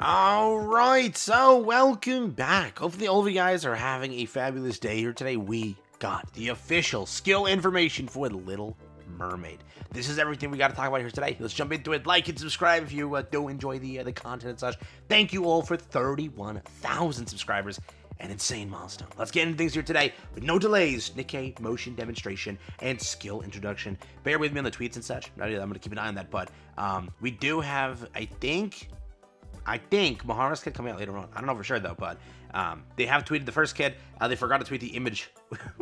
Alright, so welcome back. Hopefully all of you guys are having a fabulous day here today. We got the official skill information for The Little Mermaid. This is everything we got to talk about here today. Let's jump into it. Like and subscribe if you do enjoy the content and such. Thank you all for 31,000 subscribers. An insane milestone. Let's get into things here today with no delays. Nikke motion demonstration and skill introduction. Bear with me on the tweets and such. I'm going to keep an eye on that, but we do have, I think Mahara's kid coming out later on. I don't know for sure though, but they have tweeted the first kid. They forgot to tweet the image,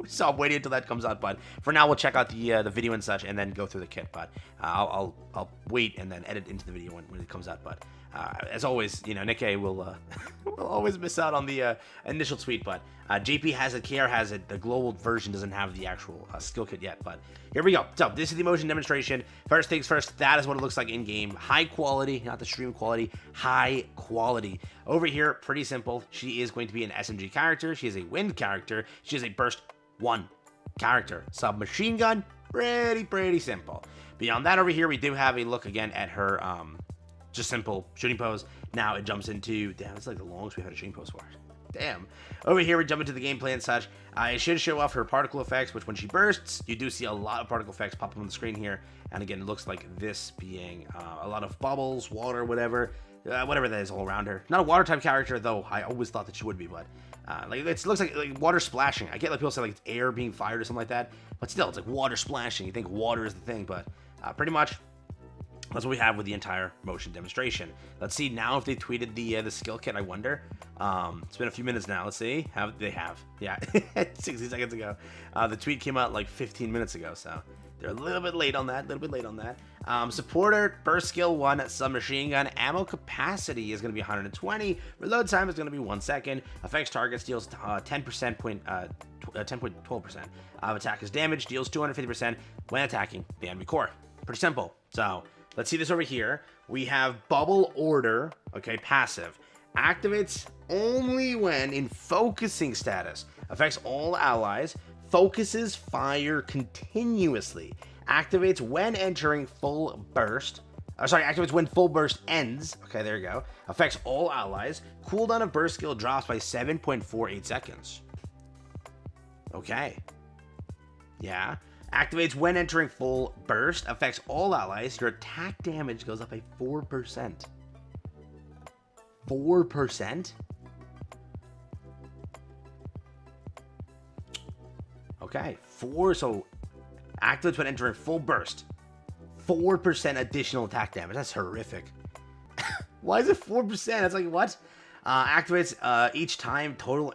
so I'm waiting until that comes out. But for now, we'll check out the video and such, and then go through the kit. But I'll wait and then edit into the video when it comes out. But as always, you know, Nikke will will always miss out on the initial tweet. But JP has it, KR has it. The global version doesn't have the actual skill kit yet. But here we go. So this is the motion demonstration. First things first, that is what it looks like in game. High quality, not the stream quality. High quality. Over here, pretty simple. She is going to be an SMG character. She is a wind character. She is a burst 1 character. Submachine gun, pretty simple. Beyond that, over here, we do have a look again at her just simple shooting pose. Now it jumps into, damn, it's like the longest we've had a shooting pose for. Damn. Over here, we jump into the gameplay and such. It should show off her particle effects, which when she bursts, you do see a lot of particle effects pop up on the screen here. And again, it looks like this being a lot of bubbles, water, whatever that is all around her. Not a water type character, though. I always thought that she would be, but like it looks like water splashing. I get like people say like it's air being fired or something like that, but still, it's like water splashing. You think water is the thing, but pretty much that's what we have with the entire motion demonstration. Let's see now if they tweeted the skill kit. I wonder. It's been a few minutes now. Let's see. They have. Yeah, 60 seconds ago. The tweet came out like 15 minutes ago, so they're a little bit late on that. Supporter, burst skill 1, submachine gun, ammo capacity is going to be 120. Reload time is going to be 1 second. Affects targets, deals 10.12% of attackers damage, deals 250% when attacking the enemy core. Pretty simple. So let's see this over here. We have bubble order, okay, passive. Activates only when in focusing status. Affects all allies. Focuses fire continuously. Activates when entering full burst. Activates when full burst ends. Okay, there you go. Affects all allies. Cooldown of burst skill drops by 7.48 seconds. Okay. Yeah. Activates when entering full burst. Affects all allies. Your attack damage goes up by 4%. 4%? Okay, so activates when entering full burst. 4% additional attack damage. That's horrific. Why is it 4%? That's like, what? Activates each time total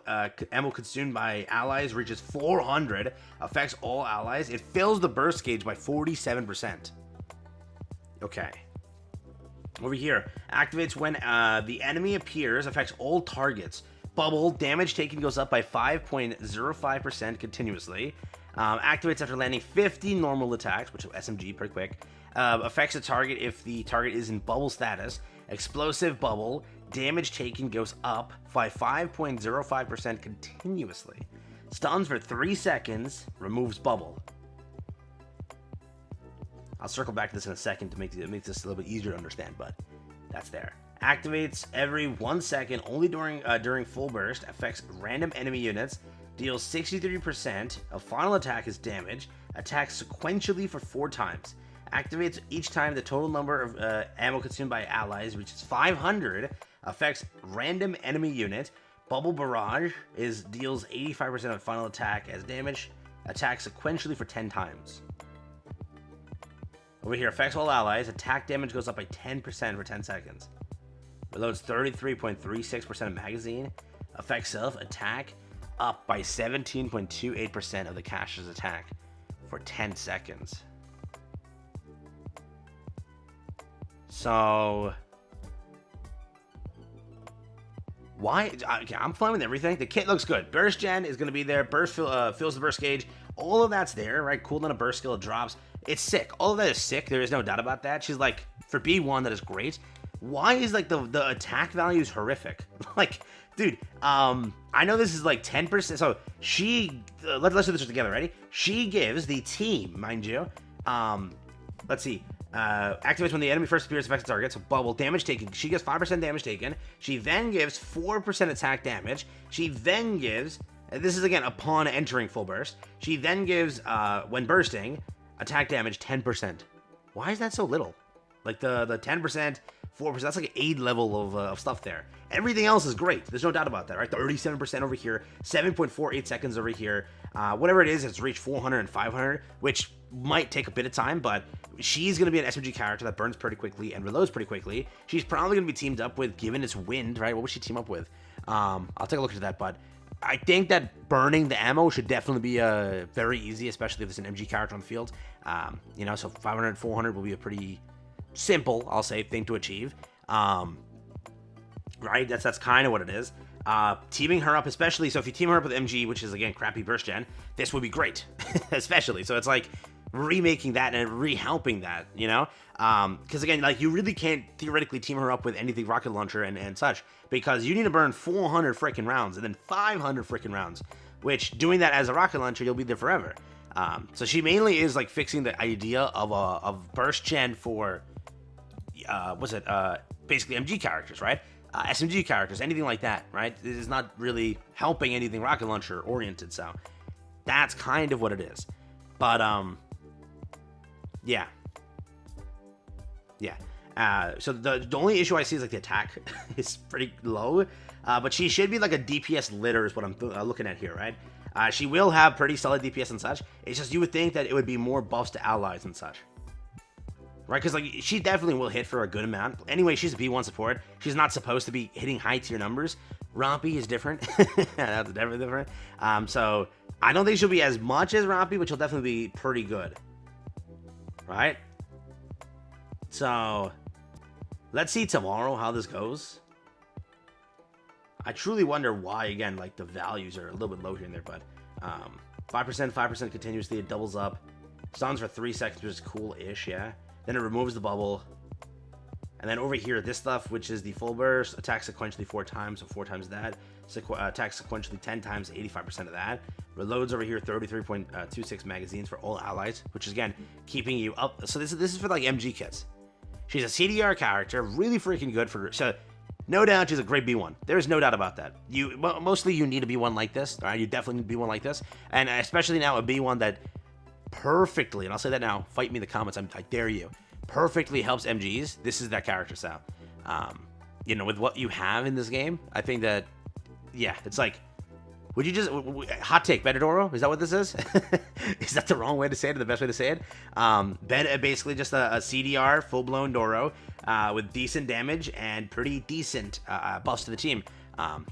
ammo consumed by allies reaches 400. Affects all allies. It fills the burst gauge by 47%. Okay. Over here, activates when the enemy appears. Affects all targets. Bubble, damage taken goes up by 5.05% continuously. Activates after landing 50 normal attacks, which is SMG, pretty quick. Affects a target if the target is in bubble status. Explosive bubble, damage taken goes up by 5.05% continuously. Stuns for 3 seconds, removes bubble. I'll circle back to this in a second to make this a little bit easier to understand, but that's there. Activates every 1 second, only during full burst. Affects random enemy units. Deals 63% of final attack as damage. Attacks sequentially for 4 times. Activates each time the total number of ammo consumed by allies reaches 500. Affects random enemy unit. Bubble barrage deals 85% of final attack as damage. Attacks sequentially for 10 times. Over here, affects all allies. Attack damage goes up by 10% for 10 seconds. Reloads 33.36% of magazine. Affects self attack up by 17.28% of the caster's attack for 10 seconds. So why? Okay, I'm fine with everything. The kit looks good. Burst gen is going to be there. Burst fills the burst gauge. All of that's there, right? Cooldown of burst skill drops. It's sick. All of that is sick. There is no doubt about that. She's like, for B1, that is great. Why is like the attack value is horrific? Like, dude, I know this is like 10%. So she, let's do this together. Ready? She gives the team, mind you. Let's see. Activates when the enemy first appears affects the target, so bubble. Damage taken. She gives 5% damage taken. She then gives 4% attack damage. She then gives, this is again upon entering full burst. She then gives, when bursting, attack damage 10%. Why is that so little? Like the 10%, 4%, that's like an 8 level of stuff there. Everything else is great. There's no doubt about that, right? 37% over here, 7.48 seconds over here. Whatever it is, it's reached 400 and 500, which might take a bit of time, but she's going to be an SMG character that burns pretty quickly and reloads pretty quickly. She's probably going to be teamed up with, given its wind, right? What would she team up with? I'll take a look at that, but I think that burning the ammo should definitely be very easy, especially if there's an MG character on the field. You know, so 500, 400 will be a pretty simple, I'll say, thing to achieve. Right? That's kind of what it is. Teaming her up, especially, so if you team her up with MG, which is, again, crappy burst gen, this would be great. Especially. So it's like remaking that and re-helping that, you know? Because, again, like, you really can't theoretically team her up with anything rocket launcher and such, because you need to burn 400 freaking rounds and then 500 freaking rounds, which, doing that as a rocket launcher, you'll be there forever. So she mainly is, like, fixing the idea of burst gen for, basically MG characters, right? SMG characters, anything like that, right? It is not really helping anything rocket launcher oriented, so that's kind of what it is. But, yeah. So the only issue I see is, like, the attack is pretty low, but she should be, like, a DPS litter is what I'm looking at here, right? She will have pretty solid DPS and such. It's just you would think that it would be more buffs to allies and such. Right, because, like, she definitely will hit for a good amount. Anyway, she's a B1 support. She's not supposed to be hitting high tier numbers. Rompy is different. That's definitely different. So I don't think she'll be as much as Rompy, but she'll definitely be pretty good. Right? So let's see tomorrow how this goes. I truly wonder why, again, like, the values are a little bit low here and there, but 5% continuously, it doubles up. Stuns for 3 seconds, which is cool-ish, yeah. Then it removes the bubble. And then over here, this stuff, which is the full burst, attacks sequentially 4 times, so 4 times that. Attacks sequentially 10 times, 85% of that. Reloads over here, 33.26 magazines for all allies, which is, again, keeping you up. So this is for, like, MG kits. She's a CDR character, really freaking good for... So, no doubt she's a great B1. There's no doubt about that. Mostly you need a B1 like this, all right? You definitely need a B1 like this. And especially now a B1 that perfectly, and I'll say that now, fight me in the comments, I dare you, perfectly helps MGs. This is that character style. You know, with what you have in this game, I think that, yeah, it's like, would you just, hot take, Betadoro? Is that what this is? Is that the wrong way to say it, or the best way to say it? Basically just a CDR, full-blown Doro, with decent damage and pretty decent buffs to the team.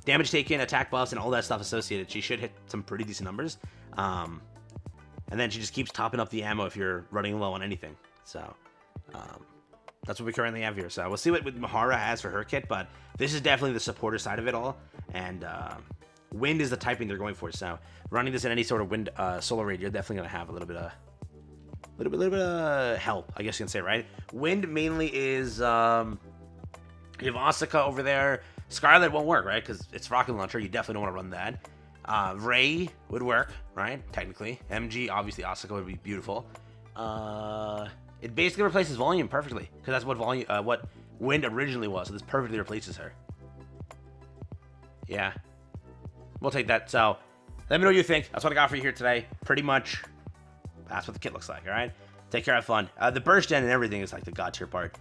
Damage taken, attack buffs, and all that stuff associated. She should hit some pretty decent numbers. And then she just keeps topping up the ammo if you're running low on anything. So, that's what we currently have here. So, we'll see what Mahara has for her kit, but this is definitely the supporter side of it all. And, wind is the typing they're going for. So, running this in any sort of wind, solar raid, you're definitely going to have a little bit of help, I guess you can say, right? Wind mainly is, you have Asuka over there. Scarlet won't work, right? Because it's rocket launcher. You definitely don't want to run that. Ray would work, right? Technically. MG, obviously, Asuka would be beautiful. It basically replaces volume perfectly, because that's what what wind originally was. So this perfectly replaces her. Yeah, we'll take that. So let me know what you think. That's what I got for you here today. Pretty much, that's what the kit looks like. All right. Take care. Have fun. The burst gen and everything is like the god tier part.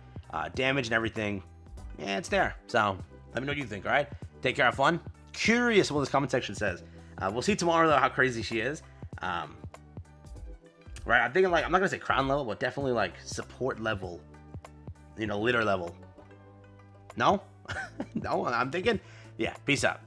Damage and everything, yeah, it's there. So let me know what you think. All right. Take care. Have fun. Curious what this comment section says. We'll see tomorrow, though, how crazy she is. Right, I'm thinking, like, I'm not going to say crown level, but definitely, like, support level. You know, litter level. No? No, I'm thinking, yeah, peace out.